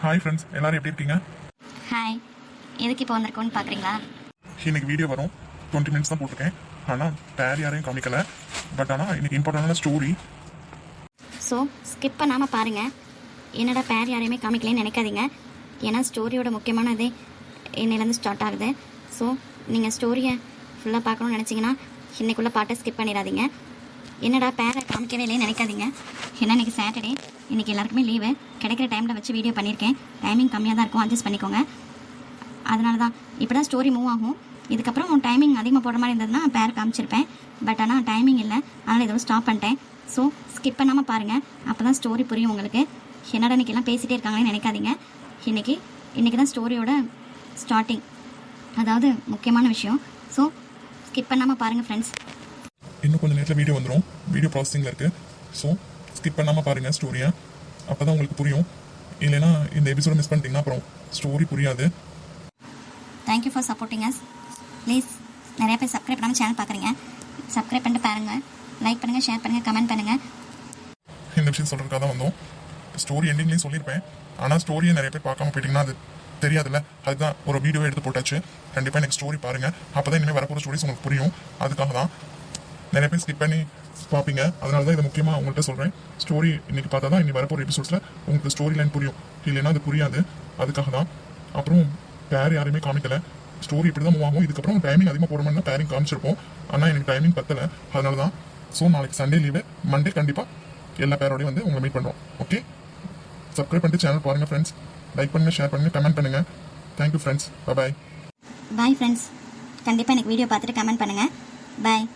Hi friends, எல்லாரும் எப்படி இருக்கீங்க? ஹாய். எதுக்கு இப்போ வந்திருக்கோன்னு பார்க்குறீங்களா? இன்னைக்கு வீடியோ வரும் 20 மினிட்ஸ் தான் போட்டிருக்கேன். ஆனால் பேர் யாரையும் காமிக்கல. பட் ஆனால் இன்னைக்கு இம்பார்ட்டண்டான ஸ்டோரி. ஸோ ஸ்கிப் பண்ணாமல் பாருங்கள். என்னடா பேர் யாரையுமே காமிக்கலன்னு நினைக்காதீங்க. ஏன்னா ஸ்டோரியோட முக்கியமானதே இன்னிலேருந்து ஸ்டார்ட் ஆகுது. ஸோ நீங்கள் ஸ்டோரியை ஃபுல்லாக பார்க்கணும்னு நினச்சிங்கன்னா இன்னைக்குள்ளே பாட்டை ஸ்கிப் பண்ணிடாதீங்க. என்னடா பேரை காமிக்கவே இல்லைன்னு நினைக்காதீங்க. ஏன்னா இன்றைக்கி சாட்டர்டே, இன்றைக்கி எல்லாருக்குமே லீவு. கிடைக்கிற டைமில் வச்சு வீடியோ பண்ணியிருக்கேன். டைமிங் கம்மியாக தான் இருக்கும், அட்ஜஸ்ட் பண்ணிக்கோங்க. அதனால தான் இப்போ தான் ஸ்டோரி மூவ் ஆகும். இதுக்கப்புறம் டைமிங் அதிகமாக போடுற மாதிரி இருந்ததுன்னா பேர் காமிச்சிருப்பேன். பட் ஆனால் டைமிங் இல்லை, அதனால் இதோட ஸ்டாப் பண்ணிட்டேன். ஸோ ஸ்கிப் பண்ணாமல் பாருங்கள், அப்போ தான் ஸ்டோரி புரியும் உங்களுக்கு. என்னடா இன்றைக்கெல்லாம் பேசிகிட்டே இருக்காங்களேன்னு நினைக்காதீங்க. இன்றைக்கி தான் ஸ்டோரியோட ஸ்டார்டிங், அதாவது முக்கியமான விஷயம். ஸோ ஸ்கிப் பண்ணாமல் பாருங்கள் ஃப்ரெண்ட்ஸ். இன்னும் கொஞ்சம் நேரத்தில் வீடியோ வந்துடும். வீடியோ ப்ராசஸிங்கில் இருக்குது. ஸோ ஸ்கிப் பண்ணாமல் பாருங்கள் ஸ்டோரியை. அப்போ தான் உங்களுக்கு புரியும். இல்லைன்னா இந்த எபிசோட மிஸ் பண்ணிட்டீங்கன்னா அப்புறம் ஸ்டோரி புரியாது. Thank you for supporting us. Please, நிறைய பேர் சப்ஸ்கிரைப் பண்ணாமல் சேனல் பார்க்குறீங்க. சப்ஸ்கிரைப் பண்ணிட்டு பாருங்கள், லைக் பண்ணுங்கள், ஷேர் பண்ணுங்கள், கமெண்ட் பண்ணுங்கள். இந்த விஷயம் சொல்கிறதுக்காக தான் வந்தோம். ஸ்டோரி எண்டிங்லேயும் சொல்லியிருப்பேன். ஆனால் ஸ்டோரியை நிறைய பேர் பார்க்காம போயிட்டீங்கன்னா அது தெரியாதுல்ல. அதுதான் ஒரு வீடியோ எடுத்து போட்டாச்சு. கண்டிப்பாக எனக்கு ஸ்டோரி பாருங்கள். அப்போ தான் இனிமேல் வரப்போகிற ஸ்டோரிஸ் உங்களுக்கு புரியும். அதுக்காக தான் நிறைய பேர் ஸ்கிப் பண்ணி பார்ப்பீங்க. அதனால தான் இதை முக்கியமாக உங்கள்கிட்ட சொல்கிறேன். ஸ்டோரி இன்னைக்கு பார்த்தா தான் இன்னைக்கு வரப்போகிற எபிசோட்ஸில் உங்களுக்கு ஸ்டோரி லைன் புரியும். இல்லைன்னா அது புரியாது. அதுக்காக தான். அப்புறம் பேர் யாரையுமே காமிக்கலை. ஸ்டோரி இப்படி தான் மூவ் ஆகும். இதுக்கப்புறம் டைமிங் அதிகமாக போடணும்னா பேரிங் காமிச்சிருப்போம். ஆனால் எனக்கு டைமிங் பத்தலை. அதனால தான். ஸோ நாளைக்கு சண்டே லீவு. மண்டே கண்டிப்பாக எல்லா பேரோடையும் வந்து உங்களை மீட் பண்ணுறோம். ஓகே, சப்ஸ்கிரைப் பண்ணிட்டு சேனல் பாருங்கள் ஃப்ரெண்ட்ஸ். லைக் பண்ணுங்கள், ஷேர் பண்ணுங்கள், கமெண்ட் பண்ணுங்கள். Thank you friends. Bye. Bye friends. கண்டிப்பாக எனக்கு வீடியோ பார்த்துட்டு கமெண்ட் பண்ணுங்கள். பாய்.